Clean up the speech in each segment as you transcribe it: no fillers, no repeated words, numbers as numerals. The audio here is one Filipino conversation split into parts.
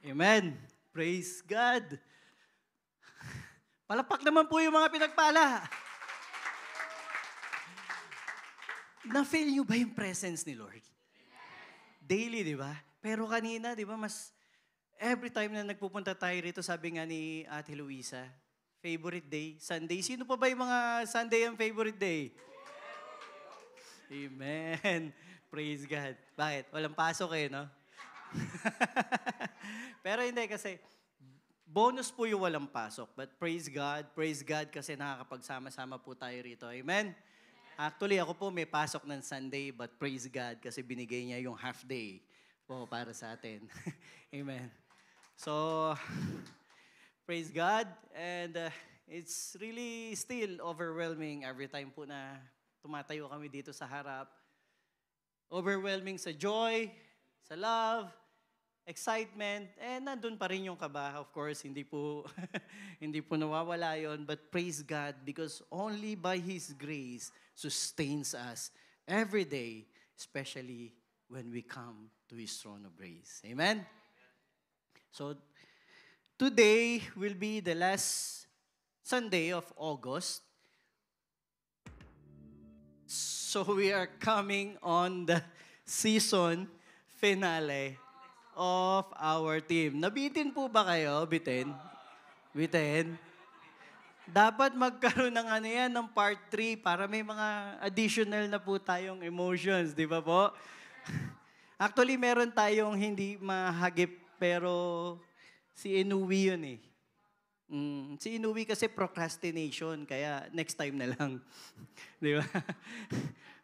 Amen. Praise God. Palapak naman po yung mga pinagpala. Na-feel nyo ba yung presence ni Lord? Daily, di ba? Pero kanina, di ba, every time na nagpupunta tayo rito, sabi nga ni Ate Luisa, favorite day, Sunday. Sino pa ba yung mga Sunday ang favorite day? Amen. Praise God. Bakit? Walang pasok no? Pero hindi kasi, bonus po yung walang pasok. But praise God kasi nakakapagsama-sama po tayo rito. Amen? Actually, ako po may pasok ng Sunday, but praise God kasi binigay niya yung half day po para sa atin. Amen. So, praise God. And it's really still overwhelming every time po na tumatayo kami dito sa harap. Overwhelming sa joy, sa love, excitement, and nandun pa rin yung kaba. Of course, hindi po, hindi po nawawala yon. But praise God because only by His grace sustains us every day, especially when we come to His throne of grace. Amen? So, today will be the last Sunday of August. So, we are coming on the season finale of our team. Nabitin po ba kayo? Bitin? Bitin? Dapat magkaroon ng ng part 3 para may mga additional na po tayong emotions, di ba po? Actually, meron tayong hindi mahagip, pero si Inuwi yun eh. Si Inuwi kasi procrastination, kaya next time na lang. Di ba?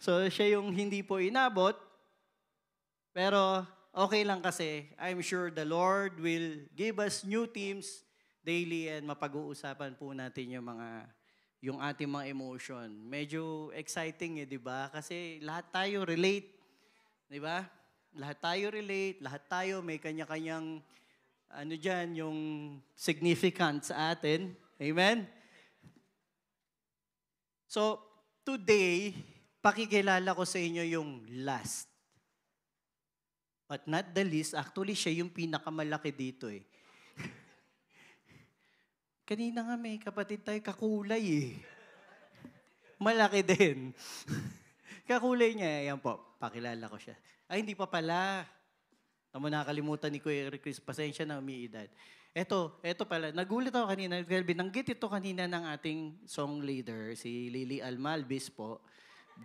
So, siya yung hindi po inabot, pero okay lang kasi I'm sure the Lord will give us new teams daily and mapag-uusapan po natin yung ating mga emotion. Medyo exciting di ba? Kasi lahat tayo relate, di ba? Lahat tayo relate, lahat tayo may kanya-kanyang yung significant sa atin. Amen? So, today, pakikilala ko sa inyo yung last. But not the least, actually siya yung pinakamalaki dito Kanina nga may kapatid tayo kakulay Malaki din. Kakulay niya, yan po, pakilala ko siya. Ay, hindi pa pala. Tama nakalimutan ni Kuya Chris, pasensya na umiidad. Eto pala, nagulat ako kanina, binanggit ito kanina ng ating song leader, si Lily Almalbis po.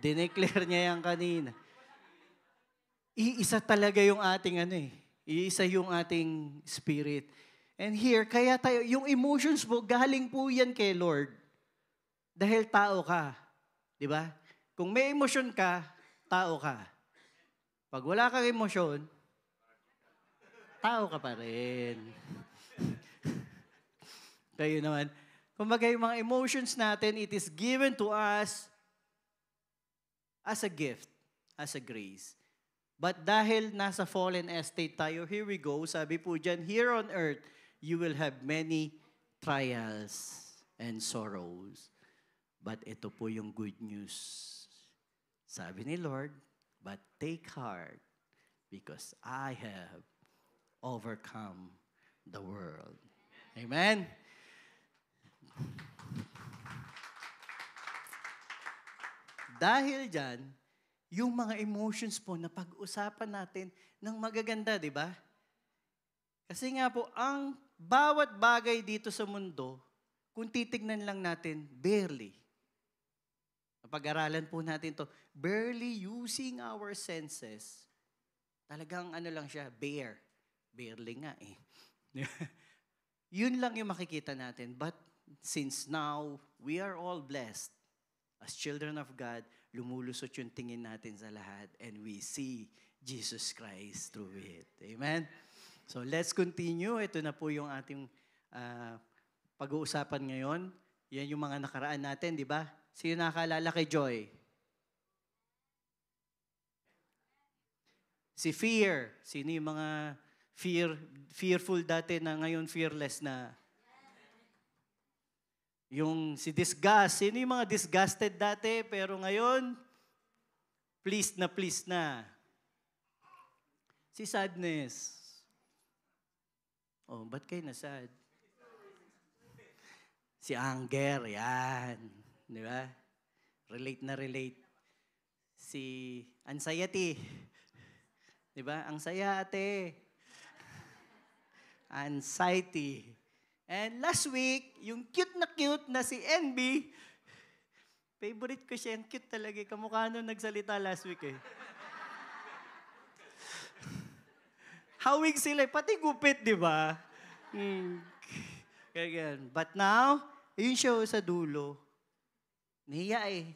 Dineclare niya yan kanina. Iisa talaga yung ating iisa yung ating spirit. And here, kaya tayo, yung emotions po, galing po yan kay Lord. Dahil tao ka. Di ba? Kung may emosyon ka, tao ka. Pag wala kang emosyon, tao ka pa rin. Kayo naman. Kumbaga yung mga emotions natin, it is given to us as a gift, as a grace. But dahil nasa fallen estate tayo, here we go, sabi po dyan, here on earth, you will have many trials and sorrows. But ito po yung good news. Sabi ni Lord, but take heart because I have overcome the world. Amen? Dahil dyan, yung mga emotions po na pag-usapan natin ng magaganda, di ba? Kasi nga po, ang bawat bagay dito sa mundo, kung titignan lang natin, barely. Pag-aralan po natin to, barely using our senses. Talagang lang siya, barely nga Yun lang yung makikita natin. But since now, we are all blessed. As children of God, lumulusot yung tingin natin sa lahat and we see Jesus Christ through it. Amen? So let's continue. Ito na po yung ating pag-uusapan ngayon. Yan yung mga nakaraan natin, di ba? Sino nakakaalala kay Joy? Si Fear. Sino yung mga fearful dati na ngayon fearless na? Yung si Disgust. Sino yung mga disgusted dati pero ngayon pleased na? Si Sadness. Oh, ba't kayo nasad? Si Anger, yan. Di ba? Relate na relate. Si Anxiety. Di ba? Ang saya, ate. Anxiety. And last week, yung cute na si NB, favorite ko siya. Ang cute talaga. Kamukha nung nagsalita last week eh. Hawig sila. Pati gupit, di ba? Kaya ganyan. But now, yun siya sa dulo. Nahiya eh.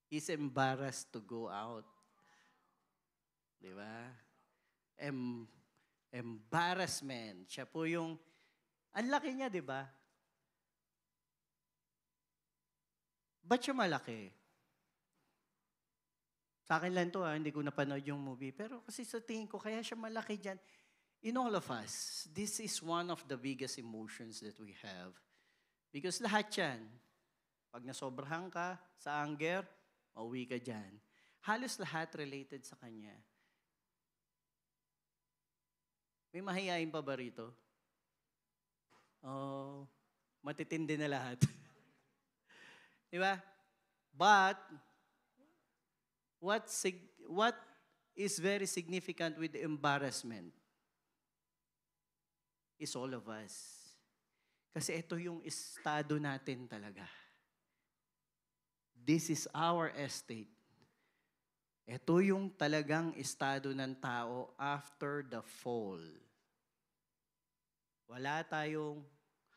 He's embarrassed to go out. Di ba? Embarrassment. Siya po yung, ang laki niya, di ba? Ba't siya malaki? Sa akin lang to hindi ko napanood yung movie. Pero kasi sa tingin ko, kaya siya malaki dyan. In all of us, this is one of the biggest emotions that we have. Because lahat yan, pag nasobrahan ka sa anger, mauwi ka dyan. Halos lahat related sa kanya. May mahihayin pa ba rito? Oh, matitindi na lahat. Di ba? But, what is very significant with embarrassment is all of us. Kasi ito yung estado natin talaga. This is our estate. Ito yung talagang estado ng tao after the fall.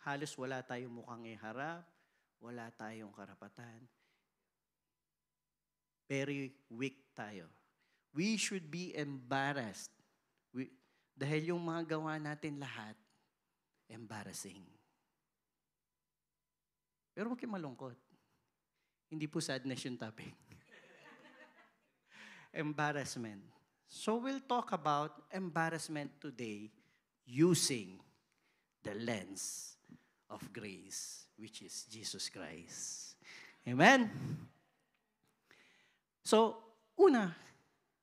Halos wala tayong mukhang iharap, wala tayong karapatan. Very weak tayo. We should be embarrassed. Dahil yung mga gawa natin lahat, embarrassing. Pero huwag kayong malungkot. Hindi po sadness yung topic. Embarrassment. So we'll talk about embarrassment today using the lens of grace, which is Jesus Christ. Amen? So, una,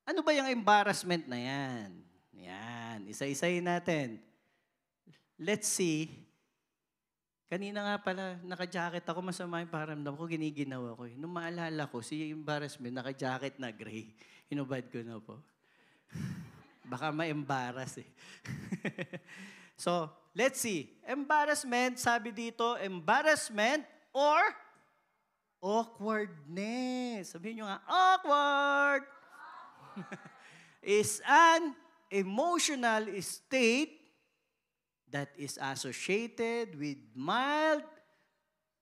ano ba yung embarrassment na yan? Yan, isa-isayin natin. Let's see. Kanina nga pala, naka-jacket ako, masama yung paramdam ko, giniginaw ako. Nung maalala ko, si embarrassment, naka-jacket na gray. Hinubad ko na po. Baka ma-embarrass eh. So, let's see. Embarrassment, sabi dito, embarrassment or awkwardness. Sabihin nyo nga, awkward! Is an emotional state that is associated with mild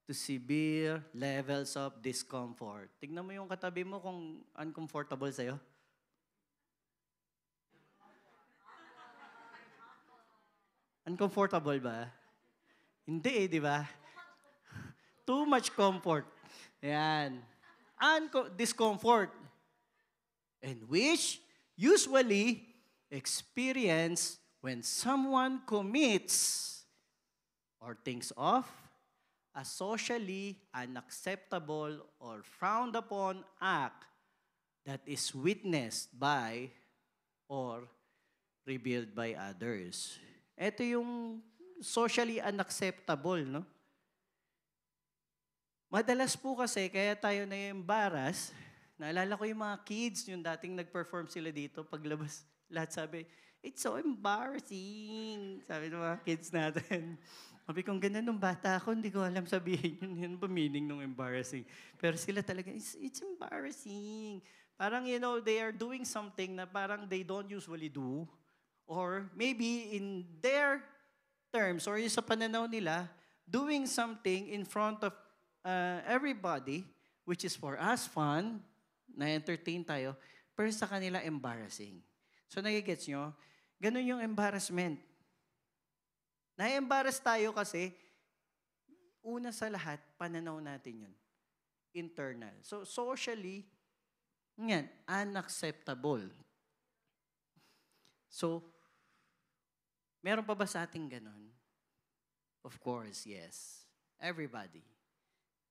to severe levels of discomfort. Tignan mo yung katabi mo kung uncomfortable sa'yo. Uncomfortable ba? Hindi di ba? Too much comfort. Yan. Discomfort. And which usually experience when someone commits or thinks of a socially unacceptable or frowned upon act that is witnessed by or revealed by others. Ito yung socially unacceptable, no? Madalas po kasi, kaya tayo na-embarrass. Naalala ko yung mga kids, yung dating nag-perform sila dito, paglabas, lahat sabi, it's so embarrassing. Sabi ng mga kids natin. Sabi kong ganun nung bata ako, hindi ko alam sabihin yun. Yun ba meaning ng embarrassing? Pero sila talaga, it's embarrassing. Parang, they are doing something na parang they don't usually do. Or maybe in their terms, or sa pananaw nila, doing something in front of everybody, which is for us fun, na-entertain tayo, pero sa kanila embarrassing. So nagigets nyo? Ganun yung embarrassment. Na-embarrass tayo kasi, una sa lahat, pananaw natin yun. Internal. So socially, yan, unacceptable. So, meron pa ba sa ating ganun? Of course, yes. Everybody.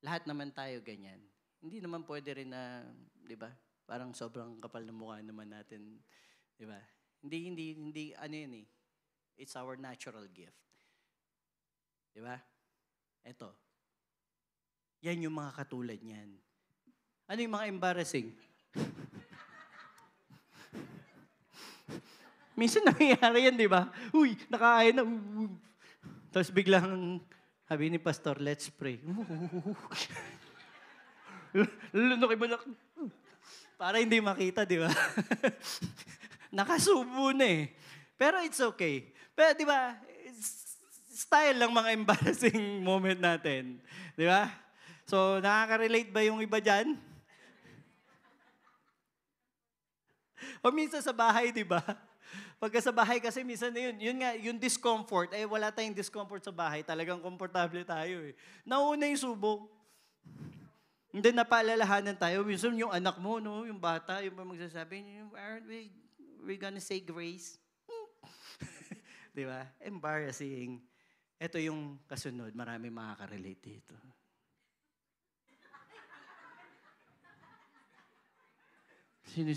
Lahat naman tayo ganyan. Hindi naman pwede rin na, di ba? Parang sobrang kapal ng mukha naman natin, di ba? Hindi, ano yun eh. It's our natural gift. Di ba? Ito. Yan yung mga katulad niyan. Ano yung mga embarrassing? Minsan nangyayari yan, di ba? Uy, nakain na. Tapos biglang, sabi ni Pastor, let's pray. Lulunok mo na. Para hindi makita, di ba? Nakasubo na eh. Pero it's okay. Pero di ba, style lang mga embarrassing moment natin. Di ba? So, nakaka-relate ba yung iba dyan? O minsan sa bahay, di ba? Pagka sa bahay kasi minsan na yun nga, yung discomfort, wala tayong discomfort sa bahay, talagang komportable tayo eh. Nauna yung subo. Hindi napaalalahanan tayo, minsan yung anak mo, no, yung bata, yung magsasabi, aren't we gonna say grace? Di ba? Embarrassing. Ito yung kasunod, marami makaka-relate dito. Sino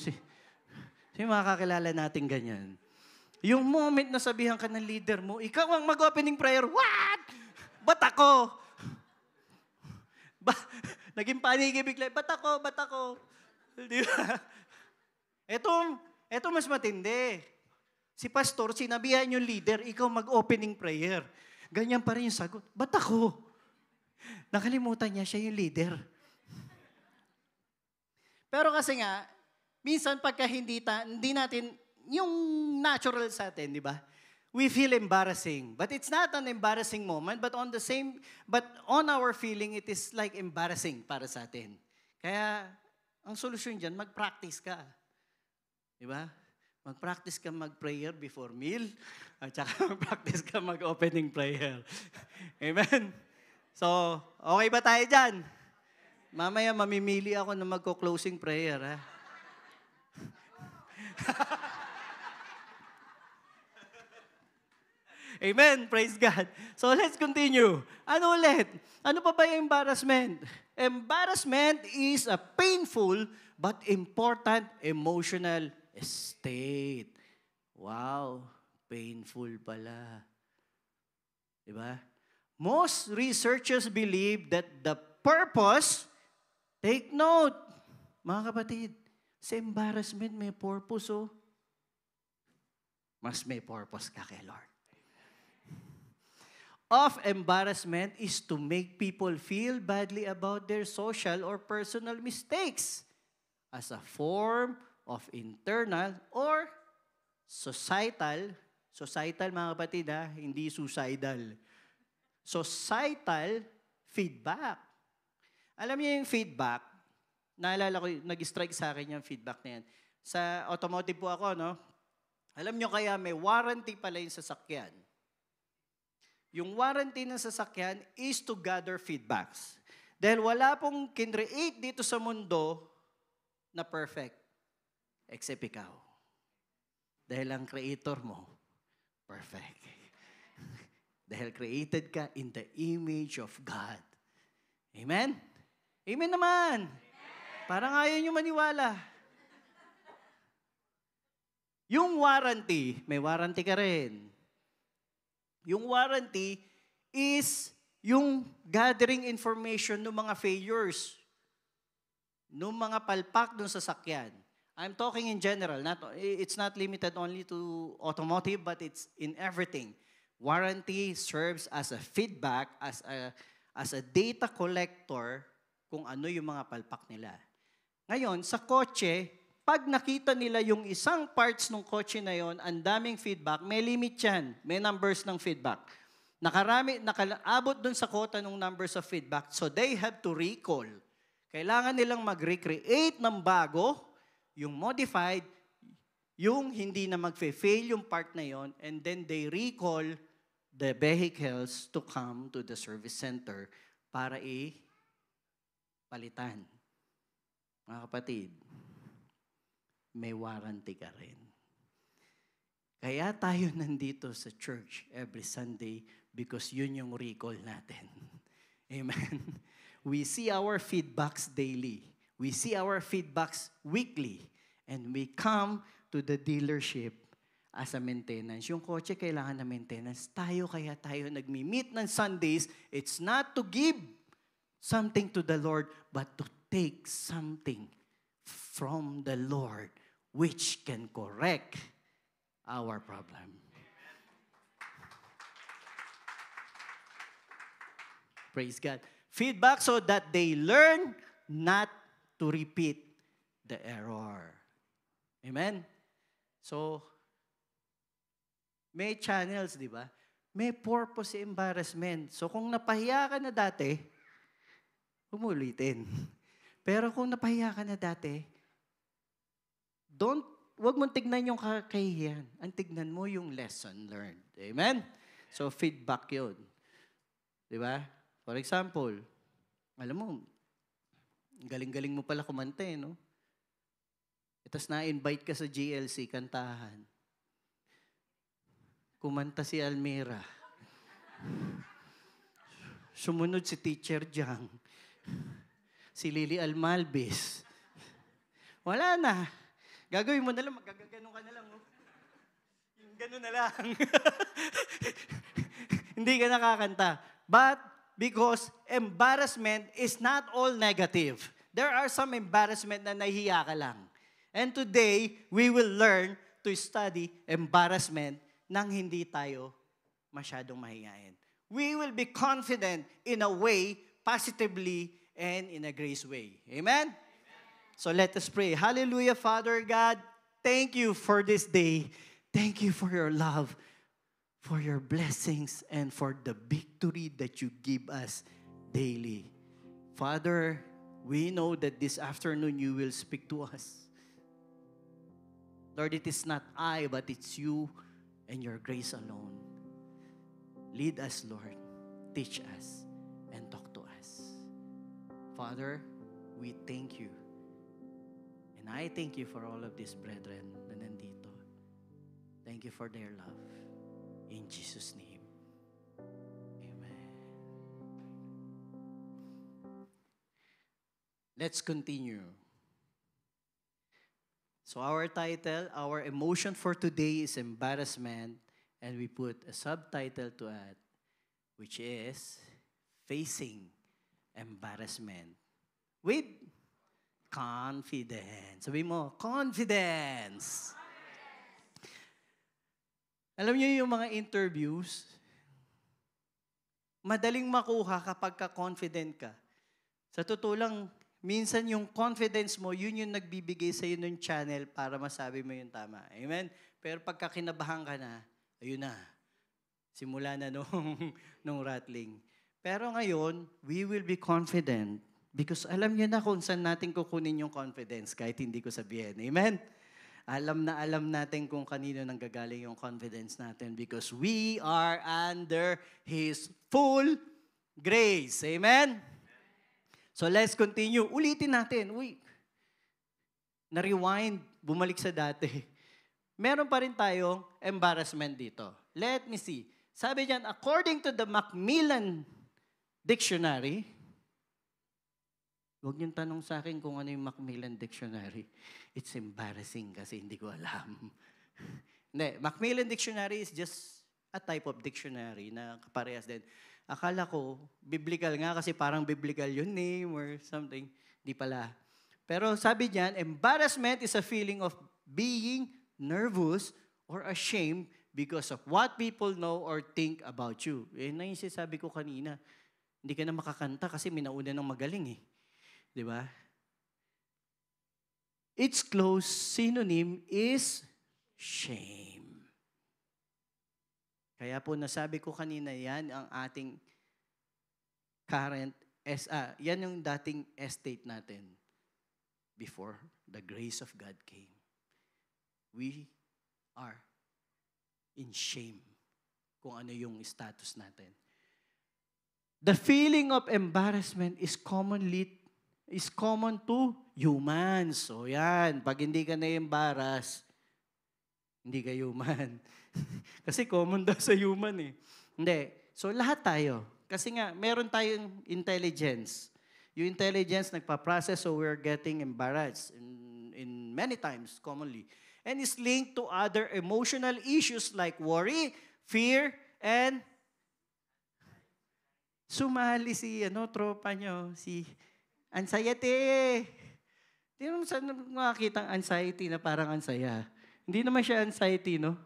makakilala natin ganyan? Yung moment na sabihan ka ng leader mo, ikaw ang mag-opening prayer. What? Ba't ako? Naging panigi bigla. Ba't ako? Di ba? Ito mas matindi. Si pastor, sinabihan yung leader, ikaw mag-opening prayer. Ganyan pa rin yung sagot. Ba't ako? Nakalimutan niya, siya yung leader. Pero kasi nga, minsan pagka hindi natin, yung natural sa atin, di ba? We feel embarrassing. But it's not an embarrassing moment, but on our feeling, it is like embarrassing para sa atin. Kaya, ang solusyon dyan, mag-practice ka. Di ba? Mag-practice ka mag-prayer before meal, at saka mag-practice ka mag-opening prayer. Amen? So, okay ba tayo dyan? Mamaya mamimili ako na magko-closing prayer, ha? Amen. Praise God. So let's continue. Ano ulit? Ano pa ba yung embarrassment? Embarrassment is a painful but important emotional state. Wow. Painful pala. Diba? Most researchers believe that the purpose, take note, mga kapatid, sa embarrassment may purpose, oh. Mas may purpose ka kay Lord. Of embarrassment is to make people feel badly about their social or personal mistakes as a form of internal or societal mga kapatid, hindi suicidal. Societal feedback. Alam niyo yung feedback, naalala ko, nag-strike sa akin yung feedback na yan. Sa automotive po ako, no? Alam niyo kaya may warranty pala yung sasakyan. Yung warranty ng sasakyan is to gather feedbacks. Dahil wala pong kinreate dito sa mundo na perfect, except ikaw. Dahil ang creator mo, perfect. Dahil created ka in the image of God. Amen? Amen naman. Parang ayaw nyo maniwala. Yung warranty, may warranty ka rin. Yung warranty is yung gathering information ng mga failures, ng mga palpak ng sasakyan. I'm talking in general. It's not limited only to automotive, but it's in everything. Warranty serves as a feedback, as a data collector kung ano yung mga palpak nila. Ngayon, sa kotse, pag nakita nila yung isang parts ng kotse na yon, ang daming feedback, may limit yan. May numbers ng feedback. Nakaabot dun sa quota ng numbers of feedback, so they have to recall. Kailangan nilang mag-recreate ng bago, yung modified, yung hindi na mag-fail yung part na yon, and then they recall the vehicles to come to the service center para palitan. Mga kapatid, may warranty ka rin. Kaya tayo nandito sa church every Sunday because yun yung recall natin. Amen? We see our feedbacks daily. We see our feedbacks weekly. And we come to the dealership as a maintenance. Yung kotse kailangan na maintenance. Kaya tayo nagmi-meet ng Sundays, it's not to give something to the Lord, but to take something from the Lord which can correct our problem. Praise God. Feedback so that they learn not to repeat the error. Amen? So, may channels, di ba? May purpose embarrassment. So, kung napahiya ka na dati, umulitin. Pero kung napahiya ka na dati, wag mong tignan yung kakahiyan. Ang tignan mo yung lesson learned. Amen? So, feedback yun. Di ba? For example, alam mo, galing-galing mo pala kumanta no? Tapos na-invite ka sa GLC, kantahan. Kumanta si Almira. Sumunod si Teacher Jang. Si Lily Almalbis. Wala na. Gagawin mo na lang, magagano ka na lang. Yung gano'n na lang. Hindi ka nakakanta. But, because embarrassment is not all negative. There are some embarrassment na nahihiya ka lang. And today, we will learn to study embarrassment nang hindi tayo masyadong mahihayin. We will be confident in a way, positively, and in a grace way. Amen? So let us pray. Hallelujah, Father God. Thank you for this day. Thank you for your love, for your blessings, and for the victory that you give us daily. Father, we know that this afternoon you will speak to us. Lord, it is not I, but it's you and your grace alone. Lead us, Lord. Teach us and talk to us. Father, we thank you. And I thank you for all of these brethren na nandito. Thank you for their love. In Jesus' name. Amen. Let's continue. So our title, our emotion for today is embarrassment, and we put a subtitle to it, which is facing embarrassment with confidence. Sabi mo, confidence. Alam niyo yung mga interviews, madaling makuha kapag ka-confident ka. Sa totoo lang, minsan yung confidence mo, yun yung nagbibigay sa iyo ng channel para masabi mo yung tama. Amen? Pero pagka kinabahan ka na, ayun na. Simula na nung rattling. Pero ngayon, we will be confident because alam niyo na kung saan natin kukunin yung confidence kahit hindi ko sabihin. Amen? Alam natin kung kanino nanggagaling yung confidence natin because we are under His full grace. Amen? So let's continue. Ulitin natin. Na-rewind, bumalik sa dati. Meron pa rin tayong embarrassment dito. Let me see. Sabi diyan, according to the Macmillan Dictionary, huwag niyong tanong sa akin kung ano yung Macmillan Dictionary. It's embarrassing kasi hindi ko alam. Hindi, Macmillan Dictionary is just a type of dictionary na kaparehas din. Akala ko, biblical nga kasi parang biblical yung name or something. Di pala. Pero sabi diyan, embarrassment is a feeling of being nervous or ashamed because of what people know or think about you. Na yung sabi ko kanina. Hindi ka na makakanta kasi minauna ng magaling Di ba? Its close synonym is shame. Kaya po nasabi ko kanina, yan ang ating current, yan yung dating estate natin before the grace of God came. We are in shame kung ano yung status natin. The feeling of embarrassment is common to humans. So yan, pag hindi ka na-embarrass, hindi ka human. Kasi common daw sa human Hindi. So lahat tayo. Kasi nga, meron tayong intelligence. Yung intelligence nagpa-process so we're getting embarrassed in many times, commonly. and is linked to other emotional issues like worry, fear, and sumali si tropa nyo, si anxiety. Hindi naman saan makakita ang anxiety na parang ansaya. Hindi naman siya anxiety, no?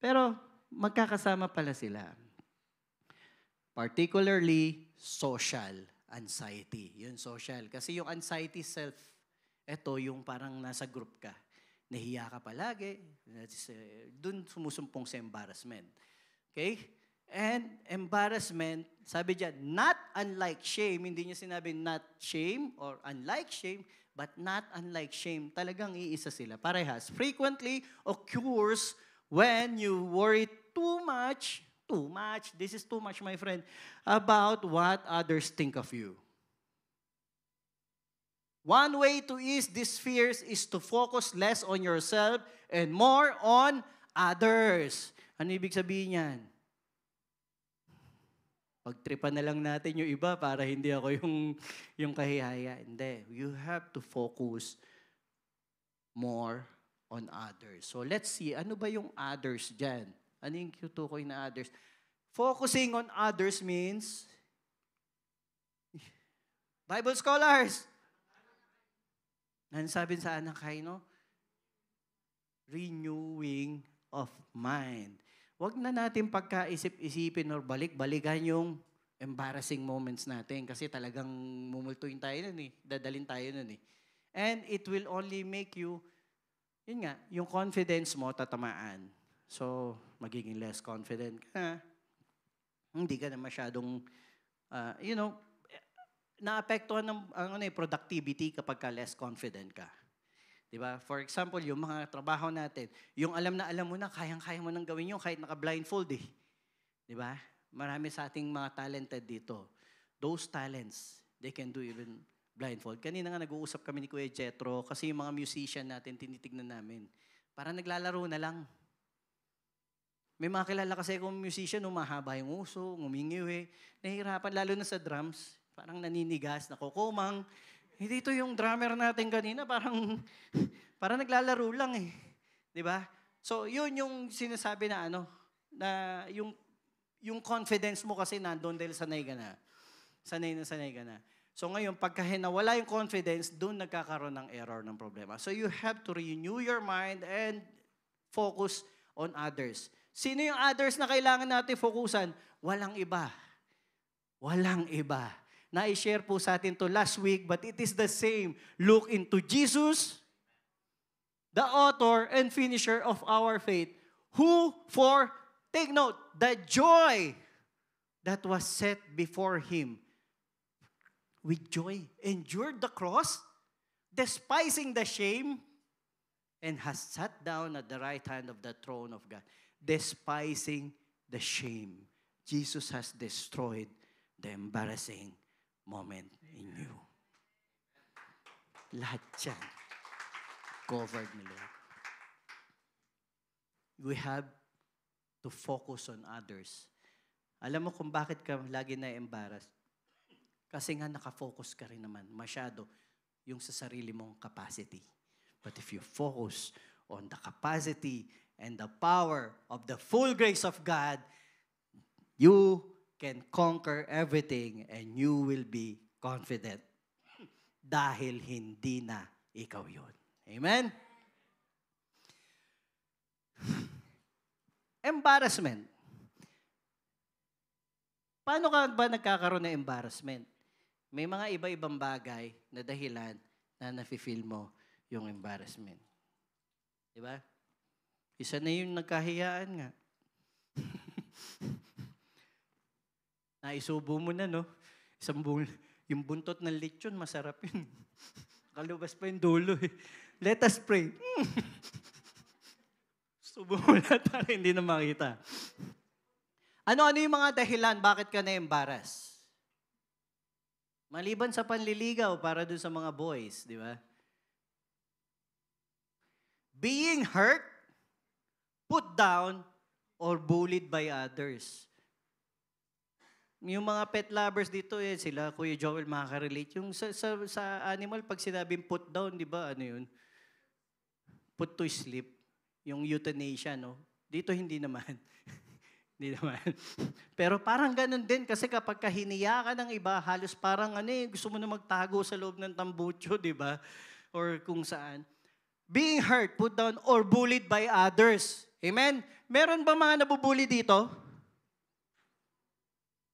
Pero magkakasama pala sila. Particularly, social anxiety. Yun, social. Kasi yung anxiety self, ito yung parang nasa group ka. Nahiya ka palagi. Doon sumusumpong sa embarrassment. Okay? And embarrassment, sabi diyan, not unlike shame, hindi niya sinabi not shame or unlike shame, but not unlike shame. Talagang iisa sila. Parehas. Frequently occurs when you worry too much, this is too much, my friend, about what others think of you. One way to ease these fears is to focus less on yourself and more on others. Ano ibig sabihin yan? Pagtripan na lang natin yung iba para hindi ako yung kahihaya. Hindi. You have to focus more on others. So let's see, ano ba yung others dyan? Ano yung tutukoy na others? Focusing on others means, Bible scholars, sabi sa anak kayo, renewing of mind. Huwag na natin pagkaisip-isipin or balik-balikan yung embarrassing moments natin kasi talagang mumultuin tayo nun eh. Dadalin tayo nun eh. And it will only make you, yun nga, yung confidence mo tatamaan. So, magiging less confident ka. Hindi ka na masyadong, naapektuhan ng productivity kapag ka less confident ka. Diba? For example, yung mga trabaho natin, yung alam mo na, kayang-kaya mo nang gawin yun kahit naka-blindfold eh. Diba? Marami sa ating mga talented dito. Those talents, they can do even blindfold. Kanina nga nag-uusap kami ni Kuya Jetro kasi yung mga musician natin, tinitignan namin. Parang naglalaro na lang. May mga kilala kasi kung musician, umahaba yung uso, ngumingiwi. Nahihirapan, lalo na sa drums. Parang naninigas, nakukumang. Dito yung drummer natin kanina, parang naglalaro lang eh. Di ba? So, yun yung sinasabi na na yung confidence mo kasi nandun dahil sanay ka na. Sanay ka na. So ngayon, pagka nawala yung confidence, doon nagkakaroon ng error ng problema. So you have to renew your mind and focus on others. Sino yung others na kailangan natin fokusan? Walang iba. Walang iba. Na-share po sa atin to last week, but it is the same. Look into Jesus, the author and finisher of our faith, who take note, the joy that was set before him, with joy, endured the cross, despising the shame, and has sat down at the right hand of the throne of God. Despising the shame. Jesus has destroyed the embarrassing moment in you. Lahat yan covered ni Lord. We have to focus on others. Alam mo kung bakit ka lagi na-embarrass? Kasi nga nakafocus ka rin naman masyado yung sa sarili mong capacity. But if you focus on the capacity and the power of the full grace of God, you can conquer everything and you will be confident. Dahil hindi na ikaw yun. Amen? Embarrassment. Paano ka ba nagkakaroon ng embarrassment? May mga iba-ibang bagay na dahilan na nafe-feel mo yung embarrassment. Diba? Isa na yung nagkahiyaan nga. Naisubo mo na, no? Yung buntot ng lechon, masarap yun. Kalubas pa yung dulo eh. Let us pray. Subo mo lahat para hindi na makita. Ano-ano yung mga dahilan bakit ka na-embarrass? Maliban sa panliligaw para dun sa mga boys, di ba? Being hurt, put down, or bullied by others. Yung mga pet lovers dito, sila, Kuya Joel, makaka-relate. Yung sa animal, pag sinabing put down, di ba, ano yun? put to sleep, yung euthanasia, no? Dito hindi naman. Hindi naman. Pero parang ganun din kasi kapag hiniya ka ng iba, halos parang gusto mo na magtago sa loob ng tambucho, di ba? Or kung saan. Being hurt, put down, or bullied by others. Amen? Meron ba mga nabubuli dito?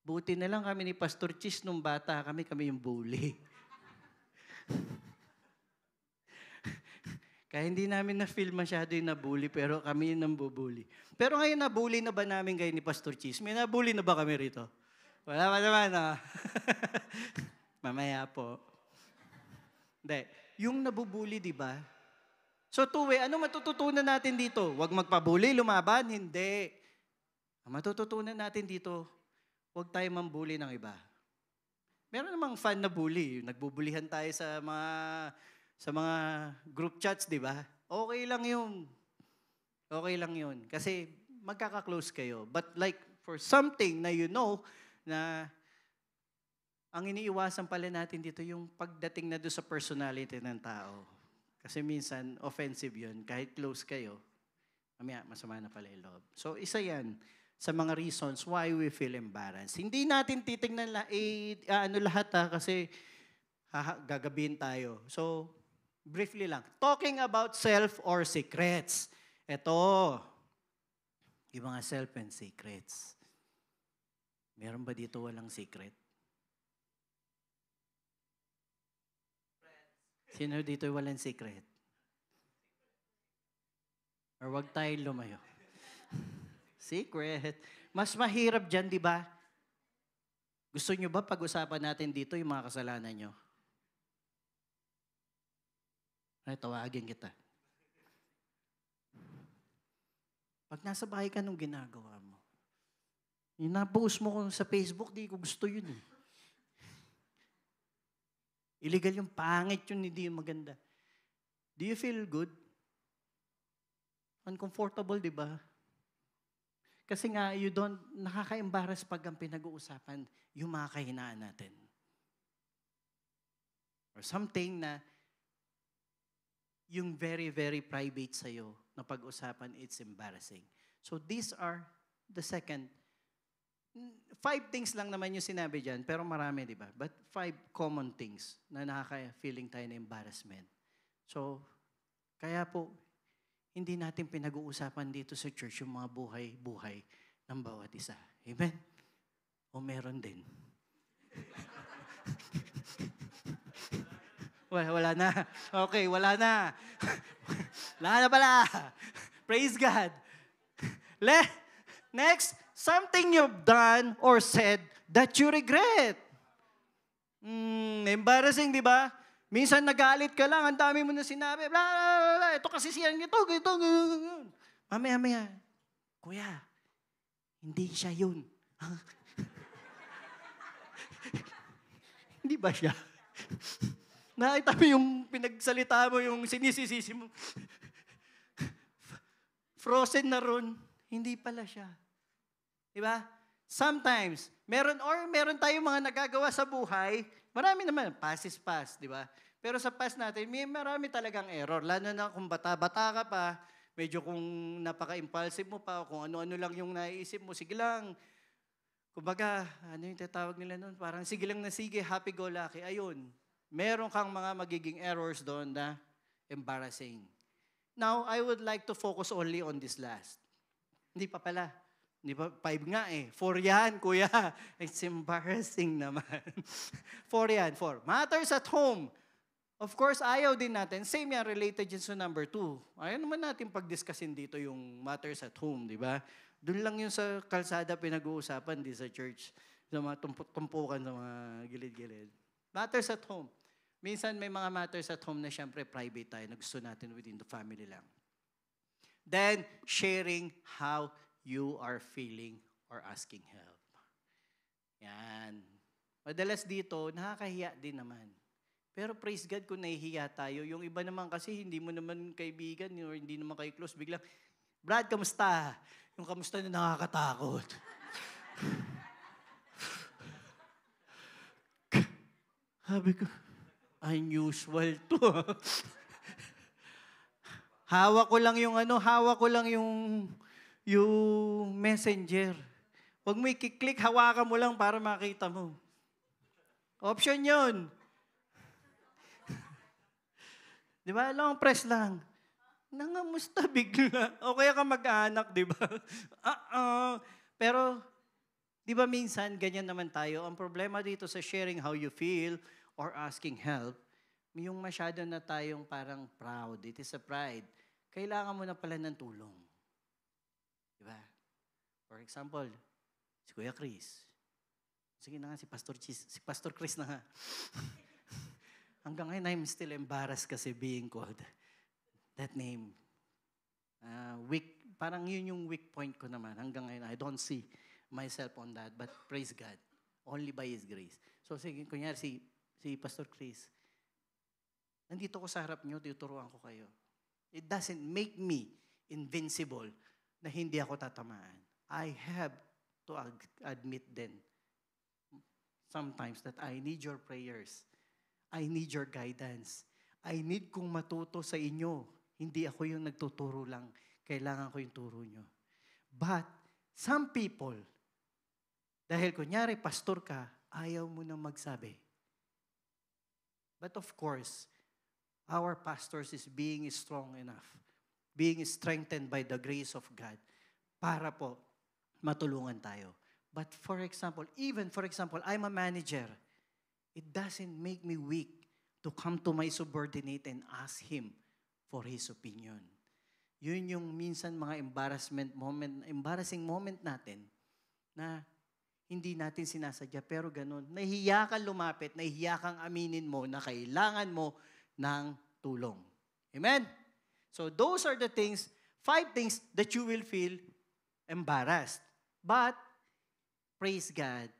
Buti na lang kami ni Pastor Chis nung bata kami yung bully. Kaya hindi namin na-feel masyado yung nabully, pero kami yung nambubuli. Pero ngayon, nabully na ba namin kayo ni Pastor Cheese? May nabully na ba kami rito? Wala pa naman, Mamaya po. Hindi. Yung nabubuli, di ba? So, two-way, ano matututunan natin dito? Huwag magpabuli, lumaban? Hindi. Ang matututunan natin dito, huwag tayo mambuli ng iba. Meron namang fun na bully. Nagbubulihan tayo sa mga group chats, di ba? Okay lang yun. Okay lang yun. Kasi magkaka-close kayo. But like for something na na ang iniiwasan pala natin dito yung pagdating na doon sa personality ng tao. Kasi minsan, offensive yun. Kahit close kayo, mamaya masama na pala yung loob. So isa yan sa mga reasons why we feel embarrassed. Hindi natin titignan lahat kasi gagabihin tayo. So, briefly lang. Talking about self or secrets. Ito, yung mga self and secrets. Meron ba dito walang secret? Sino dito walang secret? Or wag tayo lumayo. Secret. Mas mahirap dyan, di ba? Gusto nyo ba pag-usapan natin dito yung mga kasalanan nyo? Ay, tawagin kita. Pag nasa bahay ka nung ginagawa mo, yung na-post mo sa Facebook, di ko gusto yun. Illegal yung pangit yun, hindi yung maganda. Do you feel good? Uncomfortable, di ba? Kasi nga, nakaka-embarrass pag ang pinag-uusapan yung mga kahinaan natin. Or something na yung very, very private sa'yo na pag-usapan, it's embarrassing. So these are the second. 5 things lang naman yung sinabi dyan, pero marami, di ba? But 5 common things na nakaka-feeling tayo na embarrassment. So, kaya po, hindi natin pinag-uusapan dito sa church yung mga buhay-buhay ng bawat isa. Amen? O meron din? Wala na. Okay, wala na. Wala na pala. Praise God. Next, something you've done or said that you regret. Embarrassing, di ba? Minsan nagalit ka lang, ang dami mo na sinabi, blah, blah, blah, ito kasi siya, ito. Mamaya, kuya, hindi siya yun. Hindi ba siya? Nakita mo yung pinagsalita mo, yung sinisisisi mo. Frozen na ron. Hindi pala siya. Diba? Sometimes, meron tayong mga nagagawa sa buhay, marami naman, past is past, di ba? Pero sa past natin, marami talagang error. Lalo na kung bata-bata ka pa, medyo kung napaka-impulsive mo pa, kung ano-ano lang yung naiisip mo, sige lang. Kumbaga, ano yung tatawag nila noon? Parang sige lang na sige, happy-go-lucky. Ayun. Meron kang mga magiging errors doon na embarrassing. Now, I would like to focus only on this last. Hindi pa pala. Hindi pa, 5 nga 4 yan, kuya. It's embarrassing naman. 4 yan, 4. Matters at home. Of course, ayaw din natin. Same yan, related dyan sa number 2. Ayaw naman natin pag-discussin dito yung matters at home, di ba? Doon lang yung sa kalsada pinag-uusapan, di sa church. Sa mga tumpukan, sa mga gilid-gilid. Matters at home. Minsan may mga matters at home na syempre private tayo na gusto natin within the family lang. Then, sharing how you are feeling or asking help. Yan. Madalas dito, nakakahiya din naman. Pero praise God kung nahihiya tayo. Yung iba naman kasi hindi mo naman kaibigan or hindi naman kayo close. Biglang, Brad, kamusta? Yung kamusta na nakakatakot. Sabi ko, unusual to. hawak ko lang yung messenger. Huwag mo i-click, hawakan mo lang para makita mo. Option yun. Di ba? Long press lang. Nangamusta bigla. O kaya ka mag-anak, di ba? Pero, di ba minsan, ganyan naman tayo. Ang problema dito sa sharing how you feel or asking help, yung masyado na tayong parang proud. It is a pride. Kailangan mo na pala ng tulong. Di ba? For example, si Kuya Chris. Sige na nga, si Pastor Chris na nga. Hanggang ngayon, I'm still embarrassed kasi being called that name. Parang yun yung weak point ko naman. Hanggang ngayon, I don't see myself on that. But praise God, only by His grace. So sige, kunyari si Pastor Chris, nandito ko sa harap niyo, tuturuan ko kayo. It doesn't make me invincible na hindi ako tatamaan. I have to admit then sometimes that I need your prayers. I need your guidance. I need kong matuto sa inyo. Hindi ako yung nagtuturo lang. Kailangan ko yung turo nyo. But some people, dahil kunyari pastor ka, ayaw mo nang magsabi. But of course, our pastors is being strong enough, being strengthened by the grace of God, para po matulungan tayo. But for example, I'm a manager. It doesn't make me weak to come to my subordinate and ask him for his opinion. Yun yung minsan mga embarrassing moment natin na hindi natin sinasadya, pero ganun. Nahihiya kang lumapit, nahihiya kang aminin mo na kailangan mo ng tulong. Amen? So those are the 5 things that you will feel embarrassed. But, praise God,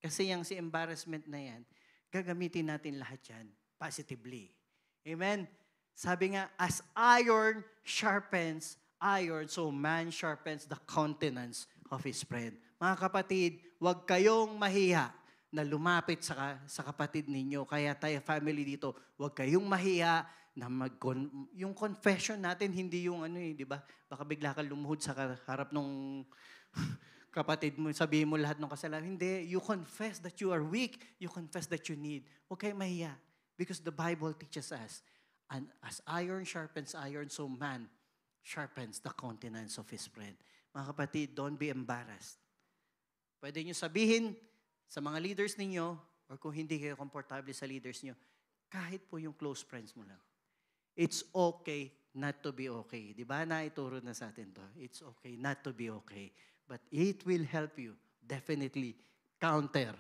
kasi yung si embarrassment na yan, gagamitin natin lahat yan positively. Amen? Sabi nga, as iron sharpens iron, so man sharpens the countenance of his friend. Mga kapatid, huwag kayong mahiya na lumapit sa kapatid ninyo. Kaya tayo family dito, huwag kayong mahiya na yung confession natin, hindi yung di ba? Baka bigla ka lumuhod sa harap ng kapatid mo, sabihin mo lahat ng kasalanan. Hindi, you confess that you are weak. You confess that you need. Huwag kayong mahiya. Because the Bible teaches us, and as iron sharpens iron, so man sharpens the countenance of his friend. Mga kapatid, don't be embarrassed. Pwede nyo sabihin sa mga leaders ninyo, or kung hindi kayo komportable sa leaders nyo, kahit po yung close friends mo lang. It's okay not to be okay. Di ba? Naituro na sa atin to. It's okay not to be okay. But it will help you definitely counter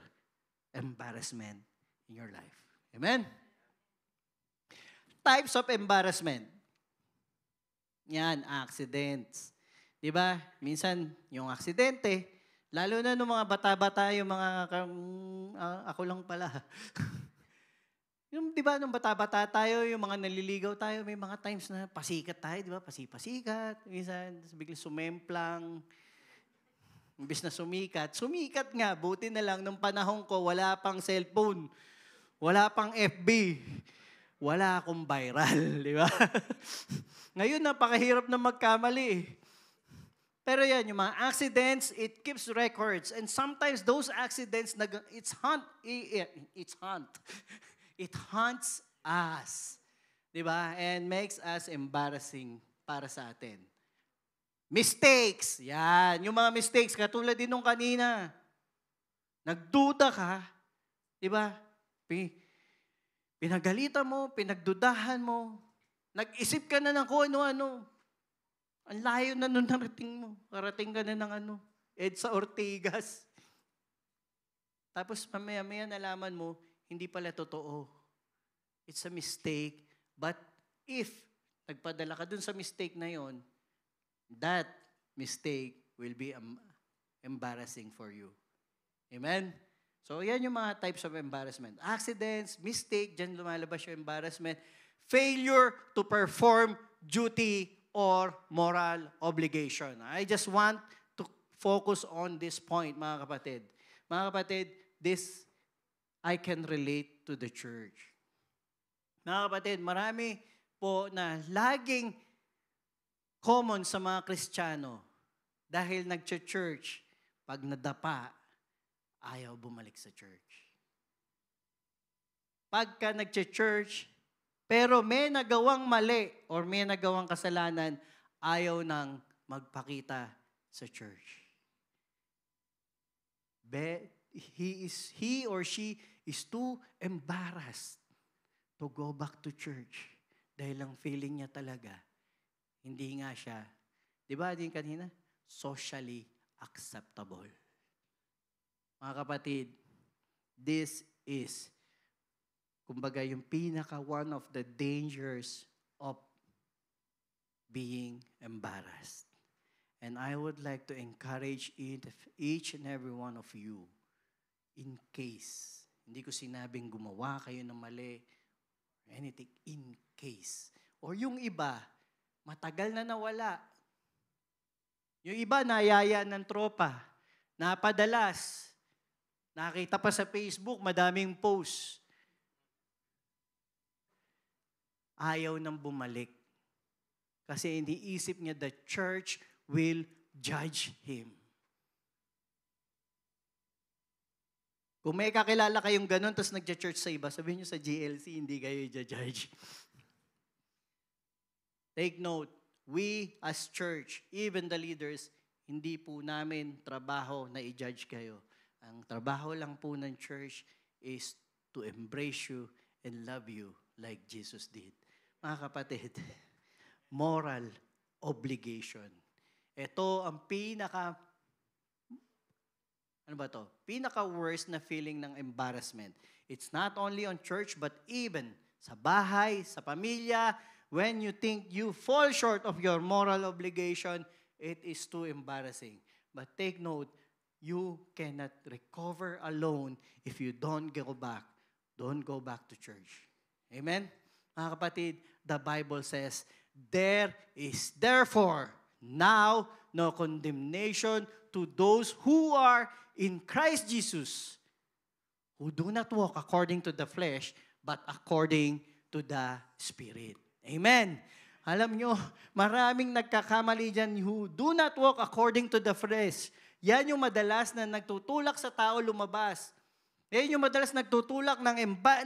embarrassment in your life. Amen? Types of embarrassment. Yan, accidents. Di ba? Minsan, yung aksidente, lalo na nung mga bata-bata, yung mga, ako lang pala. Yung, di ba, nung bata-bata tayo, yung mga naliligaw tayo, may mga times na pasikat tayo, di ba? Pasikat. Minsan, biglang sumemplang. Imbis na sumikat nga. Buti na lang, nung panahon ko, wala pang cellphone. Wala pang FB. Wala akong viral, di ba? Ngayon, napakahirap na magkamali. Pero yan, yung mga accidents, it keeps records. And sometimes those accidents, it haunts us. Di ba? And makes us embarrassing para sa atin. Mistakes. Yan. Yung mga mistakes, katulad din nung kanina. Nagduda ka. Di ba? Pinagalitan mo, pinagdudahan mo. Nag-isip ka na ng kung ano-ano. Ang layo na nung narating mo. Karating ka na ng EDSA Ortigas. Tapos mamaya-maya nalaman mo, hindi pala totoo. It's a mistake. But if nagpadala ka dun sa mistake na yon, that mistake will be embarrassing for you. Amen? So yan yung mga types of embarrassment. Accidents, mistake, dyan lumalabas yung embarrassment. Failure to perform duty or moral obligation. I just want to focus on this point, mga kapatid. Mga kapatid, this I can relate to the church. Mga kapatid, marami po na laging common sa mga Kristiyano dahil nag-church, pag nadapa, ayaw bumalik sa church. Pagka nag-church, pero may nagawang mali or may nagawang kasalanan, ayaw nang magpakita sa church. He or she is too embarrassed to go back to church dahil ang feeling niya talaga, hindi nga siya, di ba din kanina, socially acceptable. Mga kapatid, this is, kumbaga yung one of the dangers of being embarrassed. And I would like to encourage each and every one of you, in case, hindi ko sinabing gumawa kayo ng mali, anything, in case. Or yung iba, matagal na nawala. Yung iba, nayaya ng tropa, napadalas, nakita pa sa Facebook, madaming post. Ayaw nang bumalik. Kasi iniisip niya the church will judge him. Kung may kakilala kayong ganun, tapos nagja-church sa iba, sabihin niyo sa GLC, hindi kayo i-judge. Take note, we as church, even the leaders, hindi po namin trabaho na i-judge kayo. Ang trabaho lang po ng church is to embrace you and love you like Jesus did. Mga kapatid, moral obligation. Ito ang pinaka-worst na feeling ng embarrassment. It's not only on church, but even sa bahay, sa pamilya, when you think you fall short of your moral obligation, it is too embarrassing. But take note, you cannot recover alone if you don't go back. Don't go back to church. Amen? Mga kapatid, the Bible says, there is therefore now no condemnation to those who are in Christ Jesus, who do not walk according to the flesh, but according to the Spirit. Amen. Alam nyo, maraming nagkakamali dyan who do not walk according to the flesh. Yan yung madalas na nagtutulak sa tao lumabas. Yan yung madalas nagtutulak,